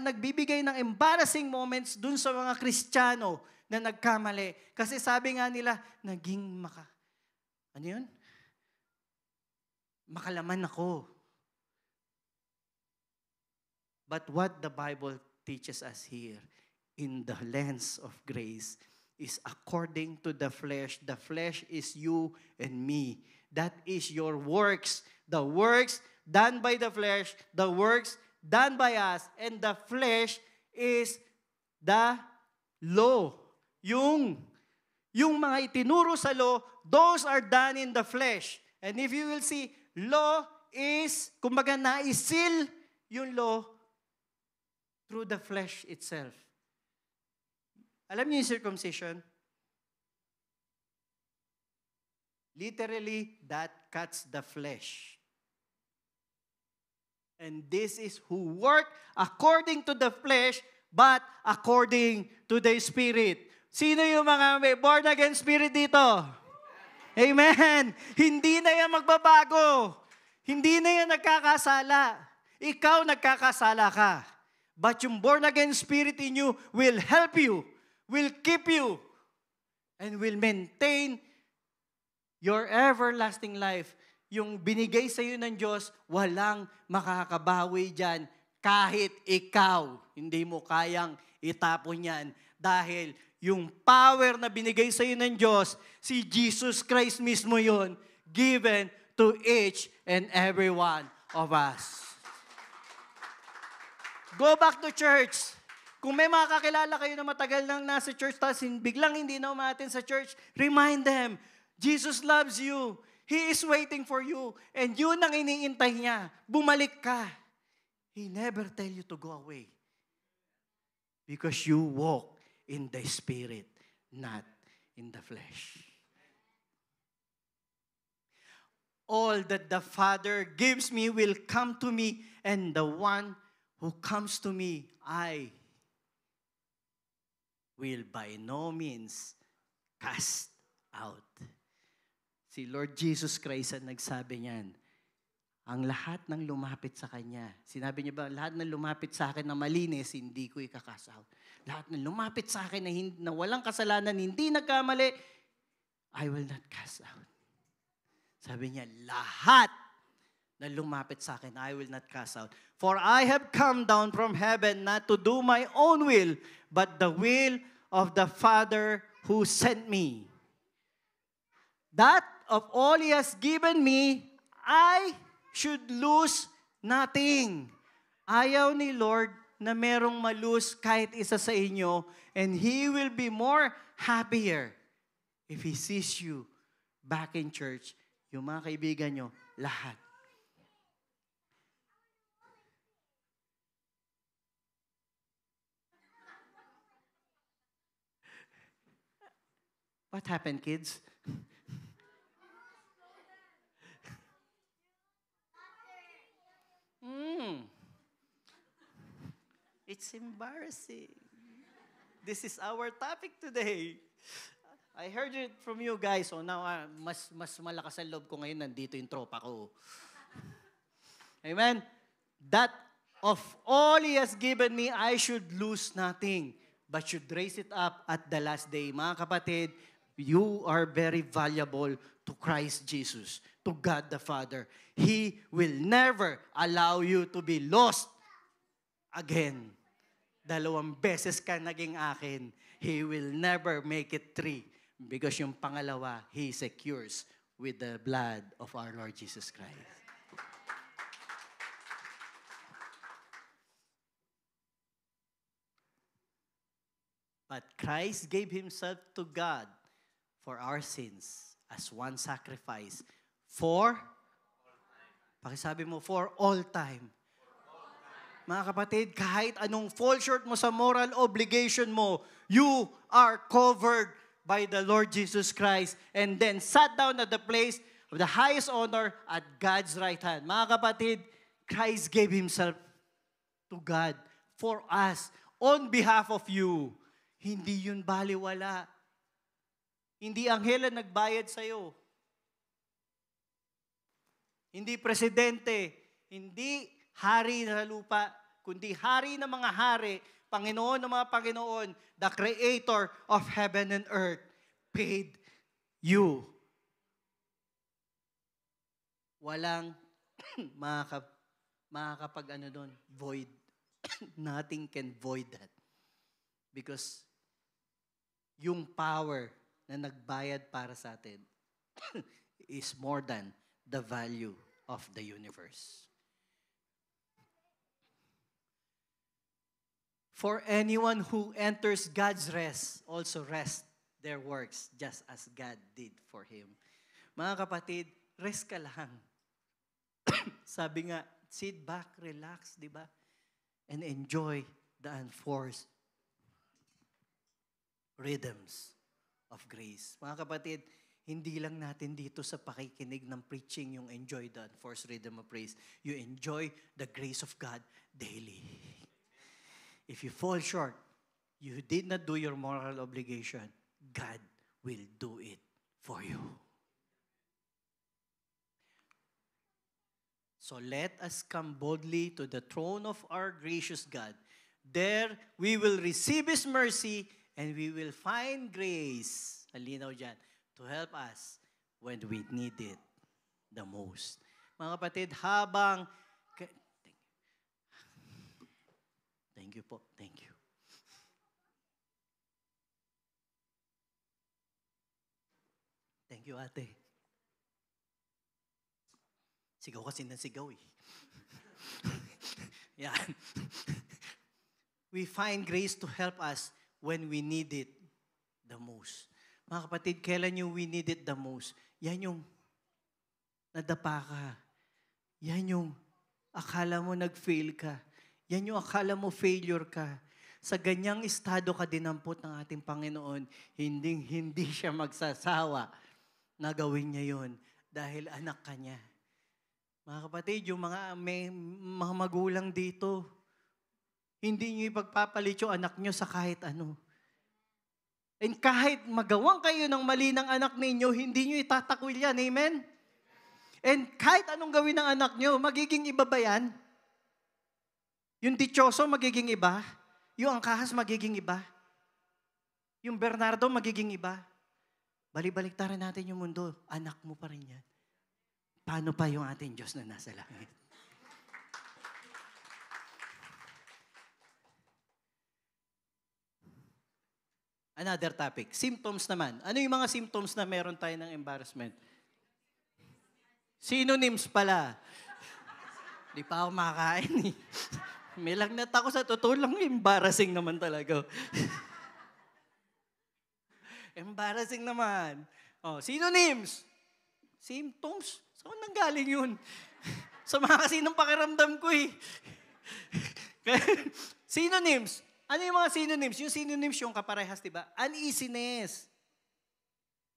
nagbibigay ng embarrassing moments dun sa mga Kristiyano na nagkamali. Kasi sabi nga nila, makalaman ako. But what the Bible teaches us here, in the lens of grace, is according to the flesh. The flesh is you and me. That is your works. The works done by the flesh, the works done by us, and the flesh is the law. Yung mga itinuro sa law, those are done in the flesh. And if you will see, law is, kumbaga naisil yung law through the flesh itself. Alam niyo yung circumcision? Literally, that cuts the flesh. And this is who work according to the flesh, but according to the Spirit. Sino yung mga may born again spirit dito? Amen. Hindi na yan magbabago. Hindi na yan nagkakasala. Ikaw nagkakasala ka. But yung born again spirit in you will help you, will keep you, and will maintain your everlasting life. Yung binigay sa iyo ng Diyos, walang makakabawi dyan kahit ikaw. Hindi mo kayang itapon yan. Dahil yung power na binigay sa iyo ng Diyos, si Jesus Christ mismo yon, given to each and every one of us. Go back to church. Kung may mga kakilala kayo na matagal nang nasa church, tapos biglang hindi na umatin sa church, remind them, Jesus loves you. He is waiting for you. And yun ang iniintay niya. Bumalik ka. He never tell you to go away. Because you walk in the Spirit, not in the flesh. All that the Father gives me will come to me, and the one who comes to me, I will by no means cast out. Si Lord Jesus Christ ang nagsabi niyan. Ang lahat ng lumapit sa Kanya. Sinabi niya ba, lahat ng lumapit sa akin na malinis, hindi ko ikakast out. Lahat ng lumapit sa akin na walang kasalanan, hindi nagkamali, I will not cast out. Sabi niya, lahat na lumapit sa akin, I will not cast out. For I have come down from heaven not to do my own will, but the will of the Father who sent me. That of all He has given me, I should lose nothing. Ayaw ni Lord na merong malose kahit isa sa inyo, and He will be more happier if He sees you back in church. Yung mga kaibigan nyo, lahat. What happened, kids? It's embarrassing. This is our topic today. I heard it from you guys. So now, mas malakas ang loob ko ngayon. Nandito yung tropa ko. Amen? That of all He has given me, I should lose nothing, but should raise it up at the last day. Mga kapatid, you are very valuable to Christ Jesus, to God the Father. He will never allow you to be lost again. 2 beses ka naging akin. He will never make it 3. Because yung pangalawa, He secures with the blood of our Lord Jesus Christ. But Christ gave Himself to God for our sins as one sacrifice for, pakisabi mo, for all time. Mga kapatid, kahit anong fall short mo sa moral obligation mo, you are covered by the Lord Jesus Christ and then sat down at the place of the highest honor at God's right hand. Mga kapatid, Christ gave Himself to God for us on behalf of you. Hindi yun baliwala. Hindi anghel ang nagbayad sa'yo. Hindi presidente, hindi hari na lupa, kundi hari ng mga hari, Panginoon ng mga Panginoon, the Creator of heaven and earth, paid you. Walang makakapag doon, void. Nothing can void that. Because yung power na nagbayad para sa atin is more than the value of the universe. For anyone who enters God's rest, also rest their works, just as God did for him. Mga kapatid, rest ka lang. Sabi nga, sit back, relax, di ba? And enjoy the unforced rhythms of grace. Mga kapatid, hindi lang natin dito sa pakikinig ng preaching yung enjoy the unforced rhythm of praise. You enjoy the grace of God daily. If you fall short, you did not do your moral obligation, God will do it for you. So let us come boldly to the throne of our gracious God. There we will receive His mercy and we will find grace, alinaw dyan, to help us when we need it the most. Mga kapatid, habang Thank you po. Thank you. Thank you, ate. Sigaw kasi ng sigaw eh. Yan. We find grace to help us when we need it the most. Mga kapatid, kailan yung we need it the most? Yan yung nadapa ka. Yan yung akala mo nag-fail ka. Yan yung akala mo failure ka. Sa ganyang estado ka dinampot ng ating Panginoon, hindi siya magsasawa na gawin niya yun dahil anak ka niya. Mga kapatid, yung mga magulang dito, hindi niyo ipagpapalit yung anak niyo sa kahit ano. And kahit magawang kayo ng mali ng anak ninyo, hindi nyo itatakwil yan. Amen? And kahit anong gawin ng anak nyo, magiging iba ba yan? Yung dichoso, magiging iba. Yung angkahas, magiging iba. Yung Bernardo, magiging iba. Balik-baliktaran natin yung mundo. Anak mo pa rin yan. Paano pa yung ating Diyos na nasa langit? Another topic. Symptoms naman. Ano yung mga symptoms na meron tayo ng embarrassment? Synonyms pala. Di pa ako makakain eh. May lagnat ako sa totoo lang. Embarrassing naman talaga. Embarrassing naman. Oh, synonyms. Symptoms. Saan nanggaling yun? Sa mga kasinong pakiramdam ko eh. Synonyms. Ano yung mga synonyms? Yung synonyms yung kaparehas, di ba? Uneasiness.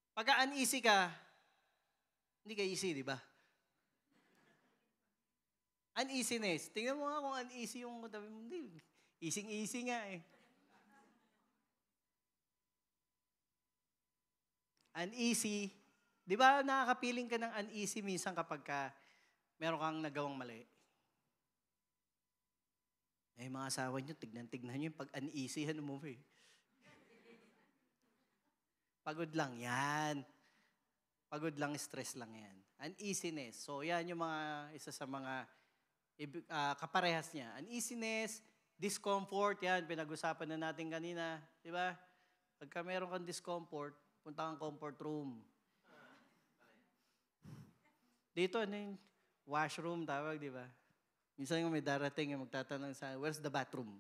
Pagka uneasy ka, hindi ka easy, di ba? Uneasiness. Tingnan mo nga kung uneasy yung katabi mo. Hindi. Easy nga eh. Uneasy. Di ba nakakapiling ka ng uneasy minsan kapag meron kang nagawang mali? Eh, mga asawa nyo, tignan nyo yung pag-uneasy, mo eh. Pagod lang yan. Pagod lang, stress lang yan. Uneasiness. So, yan yung isa sa mga kaparehas niya. Uneasiness, discomfort, yan, pinag-usapan na natin kanina. Di ba? Pagka meron kang discomfort, punta kang comfort room. Dito, ano yung washroom, tawag, di ba? Minsan yung may darating yung magtatanong sa, where's the bathroom?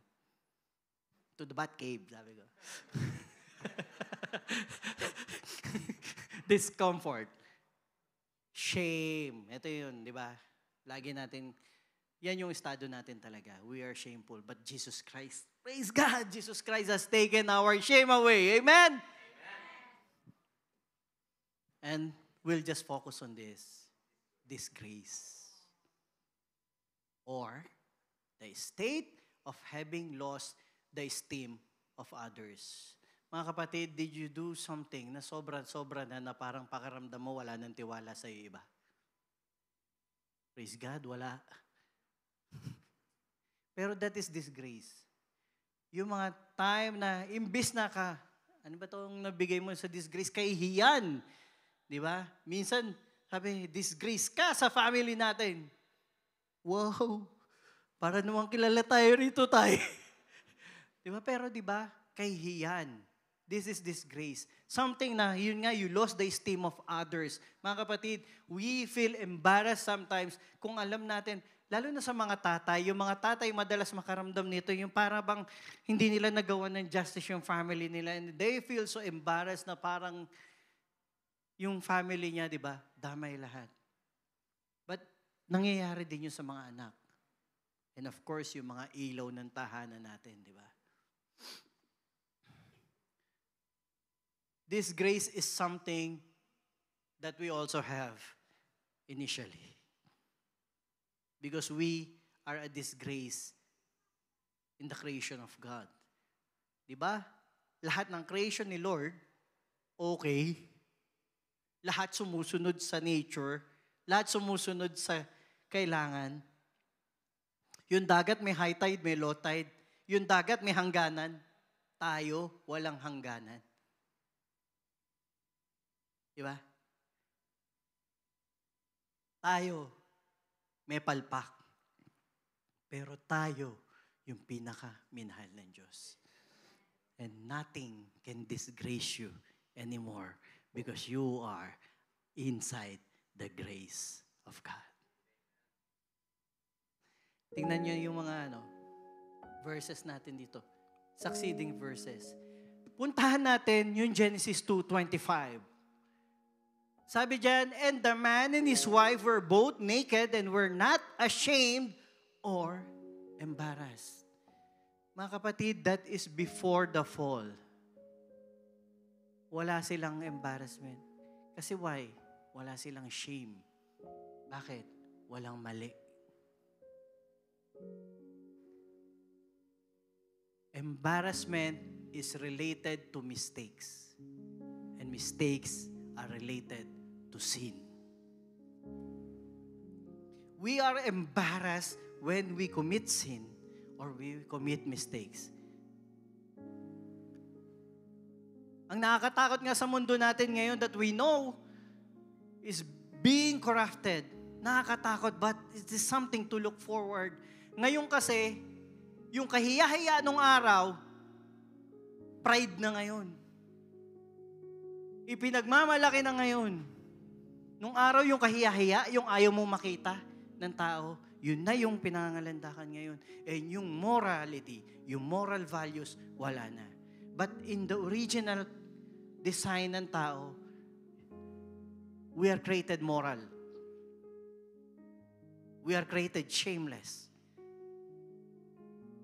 To the bat cave, sabi ko. Discomfort. Shame. Ito yun, di ba? Lagi natin, yan yung estado natin talaga. We are shameful. But Jesus Christ, praise God, Jesus Christ has taken our shame away. Amen? And we'll just focus on this grace. Or the state of having lost the esteem of others. Mga kapatid, did you do something na sobra na parang pakiramdam mo wala nang tiwala sa iyo iba? Praise God, wala. Pero that is disgrace. Yung mga time na imbis na ano ba itong nabigay mo sa disgrace? Kahihiyan. Di ba? Minsan, sabi, disgrace ka sa family natin. Wow, para namang kilala tayo rito tayo. Di ba? Pero di ba, kahihiyan. This is disgrace. Something na, yun nga, you lost the esteem of others. Mga kapatid, we feel embarrassed sometimes kung alam natin, lalo na sa mga tatay, yung mga tatay madalas makaramdam nito, yung para bang hindi nila nagawa ng justice yung family nila. And they feel so embarrassed na parang yung family niya, di ba, damay lahat. But nangyayari din yun sa mga anak. And of course, yung mga ilaw ng tahanan natin, di ba? This grace is something that we also have initially. Because we are a disgrace in the creation of God. Di ba? Lahat ng creation ni Lord, okay. Lahat sumusunod sa nature. Lahat sumusunod sa kailangan. Yung dagat may high tide, may low tide. Yung dagat may hangganan. Tayo, walang hangganan. Diba? Tayo, may palpak. Pero tayo, yung pinaka-minahal ng Diyos. And nothing can disgrace you anymore because you are inside the grace of God. Tingnan niyo yung mga verses natin dito. Succeeding verses. Puntahan natin yung Genesis 2:25. Sabi diyan, and the man and his wife were both naked and were not ashamed or embarrassed. Mga kapatid, that is before the fall. Wala silang embarrassment. Kasi why? Wala silang shame. Bakit? Walang mali. Embarrassment is related to mistakes. And mistakes are related to sin. We are embarrassed when we commit sin or we commit mistakes. Ang nakakatakot nga sa mundo natin ngayon that we know is being corrupted. Nakakatakot, but it is something to look forward. Ngayon kasi, yung kahiya-hiya nung araw, pride na ngayon. Ipinagmamalaki na ngayon. Nung araw yung kahiya-hiya, yung ayaw mong makita ng tao, yun na yung pinangangalandakan ngayon. And yung morality, yung moral values, wala na. But in the original design ng tao, we are created moral. We are created shameless.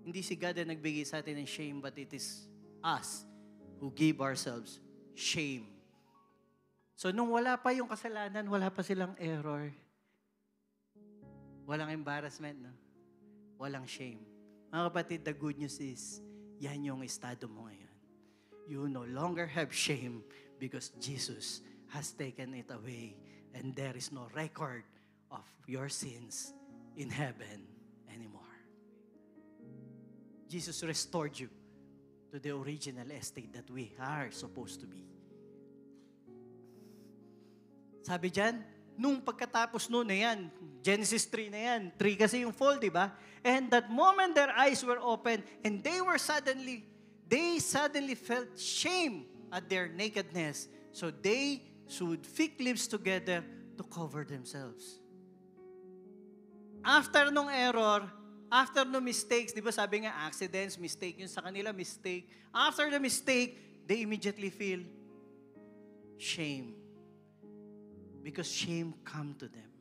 Hindi si God na nagbigay sa atin ng shame, but it is us who give ourselves shame. So nung wala pa yung kasalanan, wala pa silang error. Walang embarrassment, no? Walang shame. Mga kapatid, the good news is, yan yung estado mo ngayon. You no longer have shame because Jesus has taken it away and there is no record of your sins in heaven anymore. Jesus restored you to the original estate that we are supposed to be. Sabi dyan, nung pagkatapos noon na yan, Genesis 3 na yan, 3 kasi yung fall, di ba? And that moment their eyes were opened and they suddenly felt shame at their nakedness. So they sewed fig leaves together to cover themselves. After nung error, after nung mistakes, di ba sabi nga accidents, mistake yun sa kanila, mistake. After the mistake, they immediately feel shame. Because shame come to them.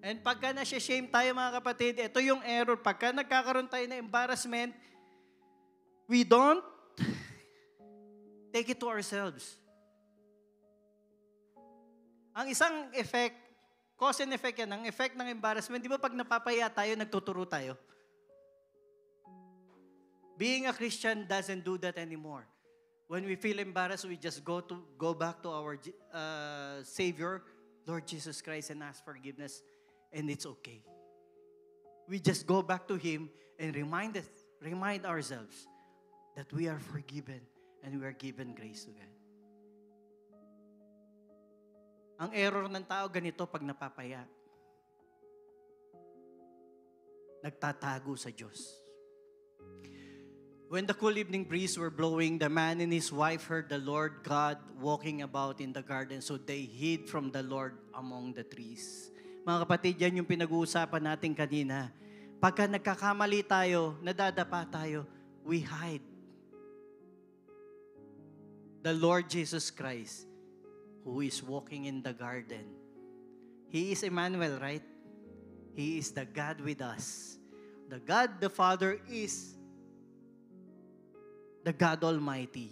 And pagka na-shame tayo mga kapatid, ito yung error. Pagka nagkakaroon tayo ng embarrassment, we don't take it to ourselves. Ang isang effect, cause and effect yan, ang effect ng embarrassment, di ba pag napapaya tayo, nagtuturo tayo? Being a Christian doesn't do that anymore. When we feel embarrassed, we just go back to our Savior, Lord Jesus Christ, and ask forgiveness. And it's okay. We just go back to Him and remind ourselves that we are forgiven and we are given grace to God. Ang error ng tao ganito pag napapaya. Nagtatago sa Diyos. When the cool evening breeze were blowing, the man and his wife heard the Lord God walking about in the garden, so they hid from the Lord among the trees. Mga kapatid, yan yung pinag-uusapan natin kanina. Pagka nagkakamali tayo, nadadapa tayo, we hide. The Lord Jesus Christ, who is walking in the garden, He is Emmanuel, right? He is the God with us. The God the Father is the God Almighty.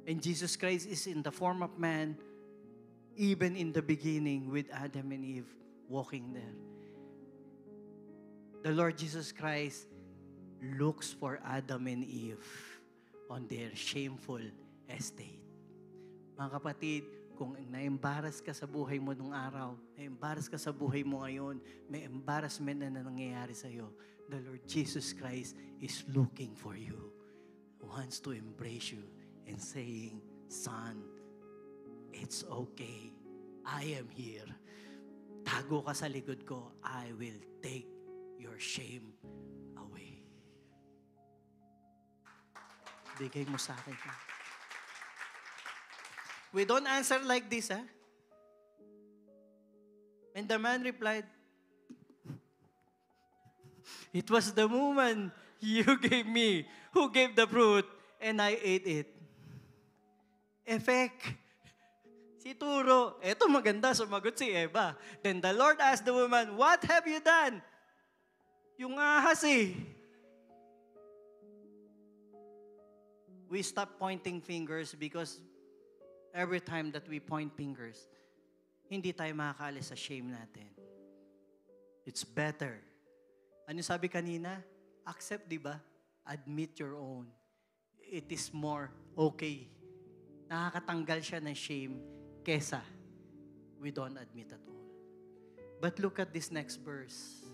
And Jesus Christ is in the form of man, even in the beginning with Adam and Eve walking there. The Lord Jesus Christ looks for Adam and Eve on their shameful estate. Mga kapatid, kung na-embarrass ka sa buhay mo nung araw, na-embarrass ka sa buhay mo ngayon, may embarrassment na nangyayari sa'yo, the Lord Jesus Christ is looking for you, wants to embrace you and saying, son, it's okay. I am here. Tago ka sa likod ko. I will take your shame away. Bigay mo sa akin. We don't answer like this, huh? And the man replied, it was the woman you gave me who gave the fruit and I ate it. Effect. Si Turo, eto maganda, sumagot si Eva. Then the Lord asked the woman, what have you done? Yung ahas eh. We stop pointing fingers because every time that we point fingers, hindi tayo makakaalis sa shame natin. It's better Ano sabi kanina? Accept, di ba? Admit your own. It is more okay. Nakakatanggal siya ng shame kesa we don't admit at all. But look at this next verse.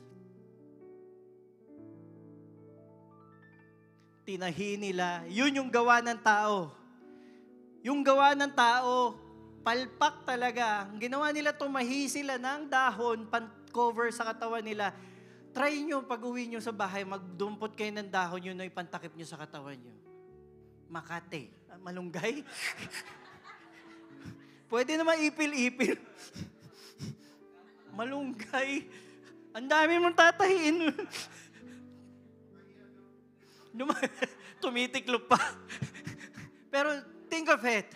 Tinahi nila, yun yung gawa ng tao. Yung gawa ng tao, palpak talaga. Ang ginawa nila, tumahi sila ng dahon, cover sa katawan nila. Try nyo, pag uwi nyo sa bahay, magdumpot kayo ng dahon yun na ipantakip nyo sa katawan nyo. Makate. Malunggay? Pwede naman ipil-ipil. Malunggay. Ang dami mong tatahiin. Tumitiklop pa. Pero think of it.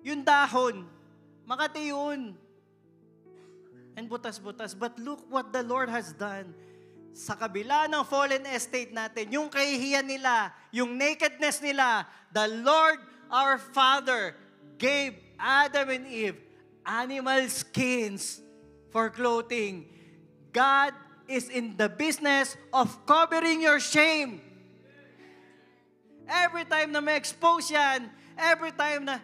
Yung dahon, makati yun. And butas-butas. But look what the Lord has done. Sa kabila ng fallen estate natin, yung kahihiyan nila, yung nakedness nila, the Lord our Father gave Adam and Eve animal skins for clothing. God is in the business of covering your shame. Every time na may expose yan, every time na,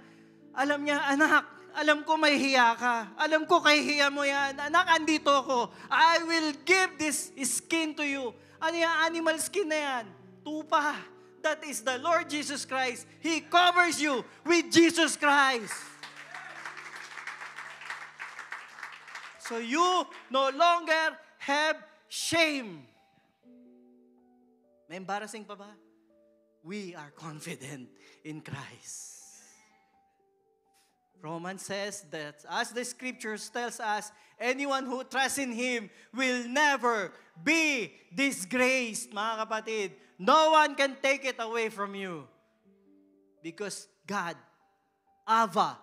alam niya, anak, alam ko may hiya ka. Alam ko kahihiya mo yan. Anak, andito ako. I will give this skin to you. Ano yan? Animal skin na yan. Tupa. That is the Lord Jesus Christ. He covers you with Jesus Christ. So you no longer have shame. May embarrassing pa ba? We are confident in Christ. Romans says that as the scriptures tells us, anyone who trusts in Him will never be disgraced, mga kapatid. No one can take it away from you. Because God, Abba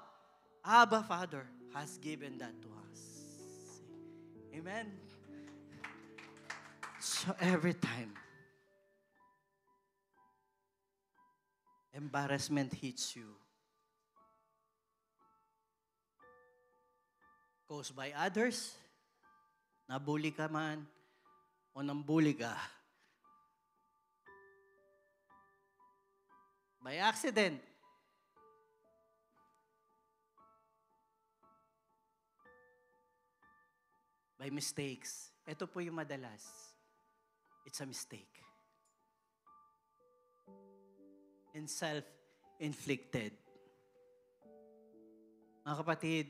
Father, has given that to us. Amen? So every time embarrassment hits you, caused by others, nabuli ka man, o nambuli ka, by accident, by mistakes. Ito po yung madalas. It's a mistake. And self-inflicted. Mga kapatid,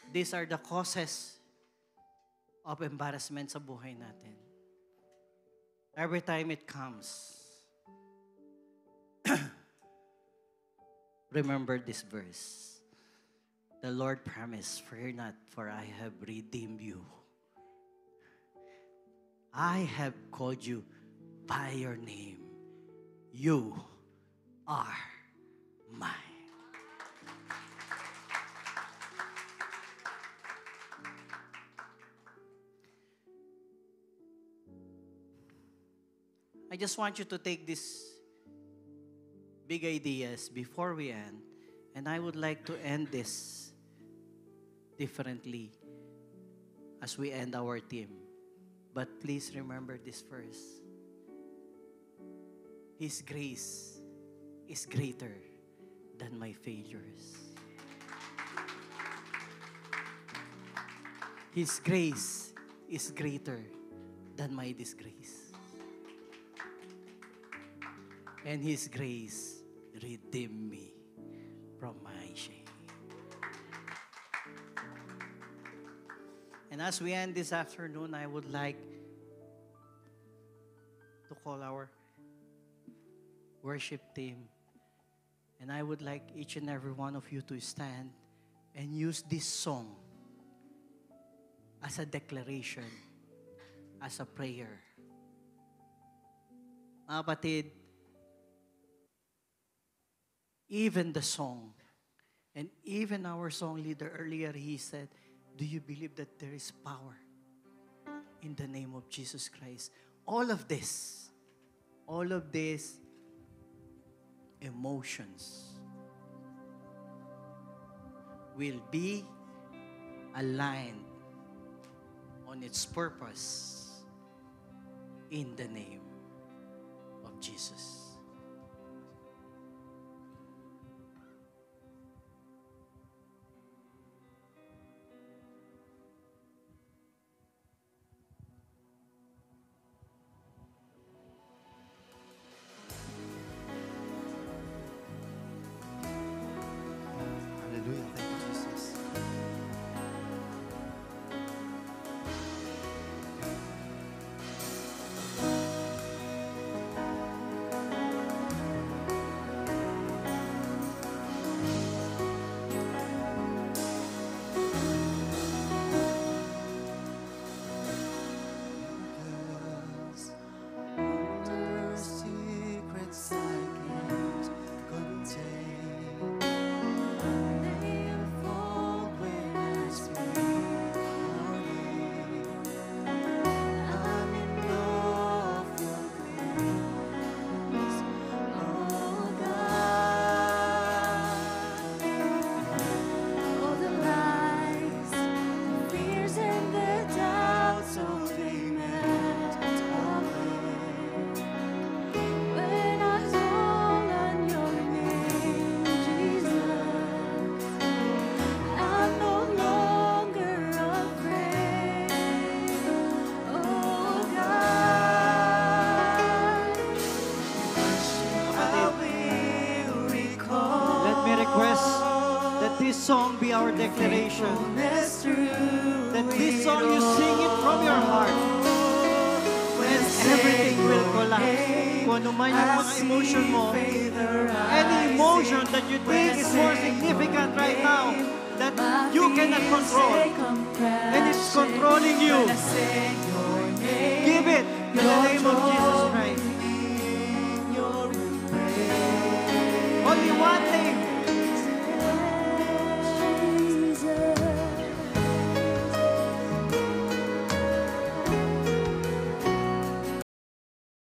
these are the causes of embarrassment sa buhay natin. Every time it comes, remember this verse. The Lord promised, fear not, for I have redeemed you. I have called you by your name. You are mine. I just want you to take these big ideas before we end. And I would like to end this differently as we end our team. But please remember this verse. His grace is greater than my failures. His grace is greater than my disgrace. And His grace redeemed me from my shame. And as we end this afternoon, I would like to call our worship team. And I would like each and every one of you to stand and use this song as a declaration, as a prayer. Mga kapatid, even the song, and even our song leader earlier, he said, do you believe that there is power in the name of Jesus Christ? All of these emotions will be aligned on on its purpose in the name of Jesus. Hallelujah. Thank you, Jesus. Because under secrets I can't contain, they unfold when I speak your name. I'm in awe of your grace, oh God. All the lies, the fears, and the doubts, oh, they melt away when I call on your name, Jesus. I'm no longer afraid, oh God. I will recall. Let me request that this song be our declaration. That this song, you sing it from your heart. And everything will collapse. Kung ano man yung mga emotion mo, any emotion that you think is more significant right now, that you cannot control, and it's controlling you, give it to the name of Jesus Christ. Only one thing